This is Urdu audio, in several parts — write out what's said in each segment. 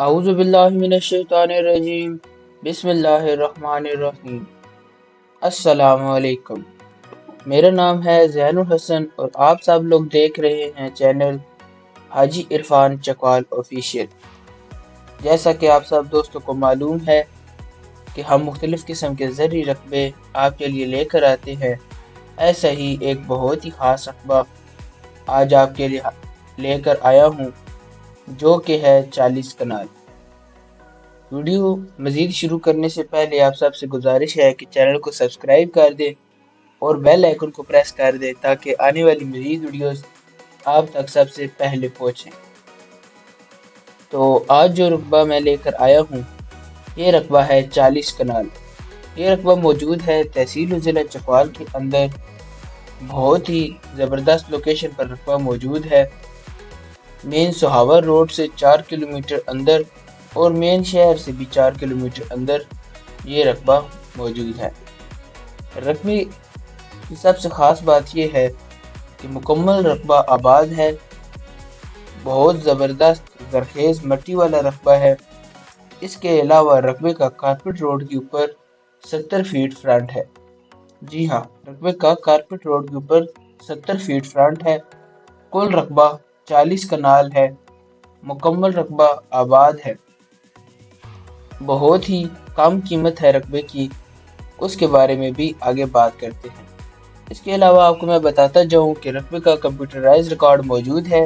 اعوذ باللہ من الشیطان الرجیم بسم اللہ الرحمن الرحیم۔ السلام علیکم، میرا نام ہے زین الحسن اور آپ سب لوگ دیکھ رہے ہیں چینل حاجی عرفان چکوال آفیشیل۔ جیسا کہ آپ سب دوستوں کو معلوم ہے کہ ہم مختلف قسم کے زرعی رقبے آپ کے لیے لے کر آتے ہیں، ایسا ہی ایک بہت ہی خاص رقبہ آج آپ کے لیے لے کر آیا ہوں جو کہ ہے 40 کنال۔ ویڈیو مزید شروع کرنے سے پہلے آپ سب سے گزارش ہے کہ چینل کو سبسکرائب کر دیں اور بیل آئیکن کو پریس کر دیں تاکہ آنے والی مزید ویڈیوز آپ تک سب سے پہلے پہنچیں۔ تو آج جو رقبہ میں لے کر آیا ہوں یہ رقبہ ہے 40 کنال۔ یہ رقبہ موجود ہے تحصیل و ضلع چکوال کے اندر، بہت ہی زبردست لوکیشن پر رقبہ موجود ہے۔ مین سہاور روڈ سے 4 کلومیٹر اندر اور مین شہر سے بھی 4 کلومیٹر اندر یہ رقبہ موجود ہے۔ رقبے کی سب سے خاص بات یہ ہے کہ مکمل رقبہ آباد ہے، بہت زبردست زرخیز مٹی والا رقبہ ہے۔ اس کے علاوہ رقبے کا کارپٹ روڈ کے اوپر 70 فیٹ فرنٹ ہے۔ جی ہاں، رقبے کا کارپٹ روڈ کے اوپر 70 فیٹ فرنٹ ہے۔ کل رقبہ 40 کنال ہے، مکمل رقبہ آباد ہے، بہت ہی کم قیمت ہے رقبے کی، اس کے بارے میں بھی آگے بات کرتے ہیں۔ اس کے علاوہ آپ کو میں بتاتا جاؤں کہ رقبے کا کمپیوٹرائز ریکارڈ موجود ہے،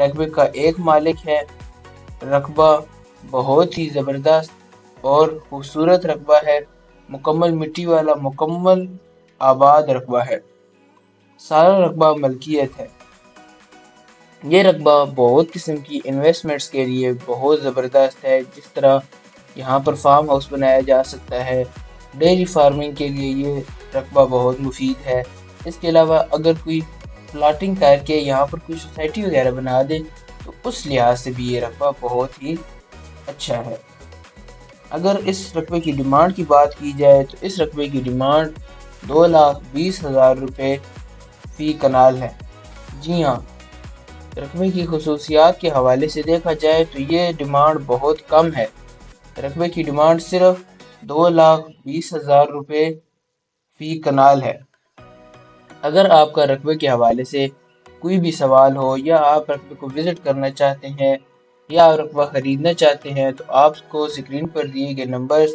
رقبے کا ایک مالک ہے۔ رقبہ بہت ہی زبردست اور خوبصورت رقبہ ہے، مکمل مٹی والا، مکمل آباد رقبہ ہے، سارا رقبہ ملکیت ہے۔ یہ رقبہ بہت قسم کی انویسٹمنٹس کے لیے بہت زبردست ہے، جس طرح یہاں پر فارم ہاؤس بنایا جا سکتا ہے، ڈیری فارمنگ کے لیے یہ رقبہ بہت مفید ہے۔ اس کے علاوہ اگر کوئی پلاٹنگ کر کے یہاں پر کوئی سوسائٹی وغیرہ بنا دے تو اس لحاظ سے بھی یہ رقبہ بہت ہی اچھا ہے۔ اگر اس رقبے کی ڈیمانڈ کی بات کی جائے تو اس رقبے کی ڈیمانڈ 2,20,000 روپے فی کنال ہے۔ جی ہاں، رقبے کی خصوصیات کے حوالے سے دیکھا جائے تو یہ ڈیمانڈ بہت کم ہے۔ رقبے کی ڈیمانڈ صرف 2,20,000 روپے فی کنال ہے۔ اگر آپ کا رقبے کے حوالے سے کوئی بھی سوال ہو یا آپ رقبے کو وزٹ کرنا چاہتے ہیں یا رقبہ خریدنا چاہتے ہیں تو آپ کو اسکرین پر دیے گئے نمبر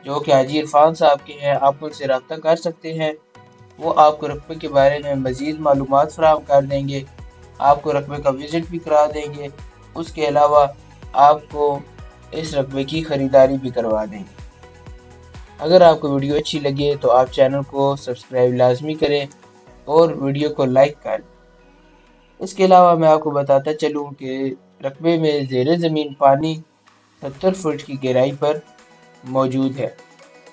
جو کہ حاجی عرفان صاحب کے ہیں، آپ ان سے رابطہ کر سکتے ہیں۔ وہ آپ کو رقبے کے بارے میں مزید معلومات فراہم کر دیں گے، آپ کو رقبے کا وزٹ بھی کرا دیں گے، اس کے علاوہ آپ کو اس رقبے کی خریداری بھی کروا دیں گے۔ اگر آپ کو ویڈیو اچھی لگے تو آپ چینل کو سبسکرائب لازمی کریں اور ویڈیو کو لائک کریں۔ اس کے علاوہ میں آپ کو بتاتا چلوں کہ رقبے میں زیر زمین پانی 70 فٹ کی گہرائی پر موجود ہے۔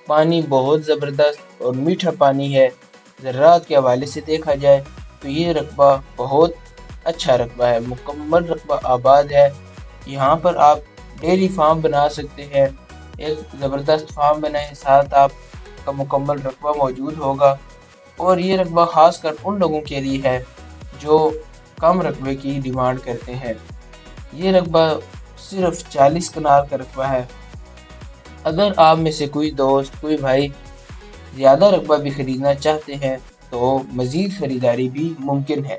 پانی بہت زبردست اور میٹھا پانی ہے۔ ذرات کے حوالے سے دیکھا جائے تو یہ رقبہ بہت اچھا رقبہ ہے، مکمل رقبہ آباد ہے۔ یہاں پر آپ ڈیری فارم بنا سکتے ہیں، ایک زبردست فارم بنائیں، ساتھ آپ کا مکمل رقبہ موجود ہوگا۔ اور یہ رقبہ خاص کر ان لوگوں کے لیے ہے جو کم رقبے کی ڈیمانڈ کرتے ہیں۔ یہ رقبہ صرف 40 کنال کا رقبہ ہے۔ اگر آپ میں سے کوئی دوست، کوئی بھائی زیادہ رقبہ بھی خریدنا چاہتے ہیں تو مزید خریداری بھی ممکن ہے۔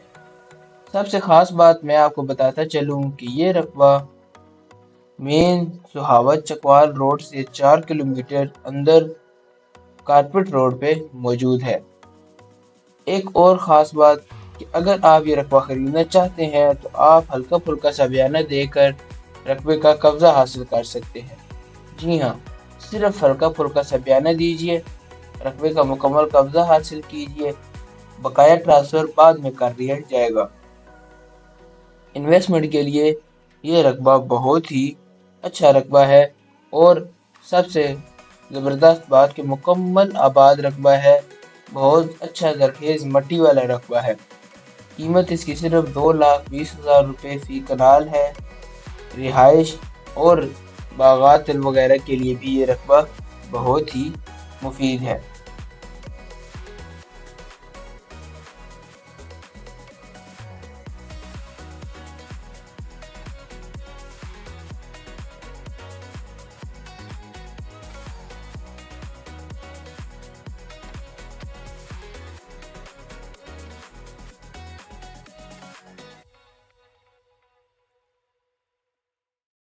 سب سے خاص بات میں آپ کو بتاتا چلوں کہ یہ رقبہ مین سہاور چکوال روڈ سے 4 کلومیٹر اندر کارپٹ روڈ پہ موجود ہے۔ ایک اور خاص بات کہ اگر آپ یہ رقبہ خریدنا چاہتے ہیں تو آپ ہلکا پھلکا سا بیانہ دے کر رقبے کا قبضہ حاصل کر سکتے ہیں۔ جی ہاں، صرف ہلکا پھلکا سا بیانہ دیجئے، رقبے کا مکمل قبضہ حاصل کیجئے، بقایا ٹرانسفر بعد میں کر دیا جائے گا۔ انویسٹمنٹ کے لیے یہ رقبہ بہت ہی اچھا رقبہ ہے اور سب سے زبردست بات کہ مکمل آباد رقبہ ہے، بہت اچھا زرخیز مٹی والا رقبہ ہے۔ قیمت اس کی صرف 2,20,000 روپے فی کنال ہے۔ رہائش اور باغات وغیرہ کے لیے بھی یہ رقبہ بہت ہی مفید ہے۔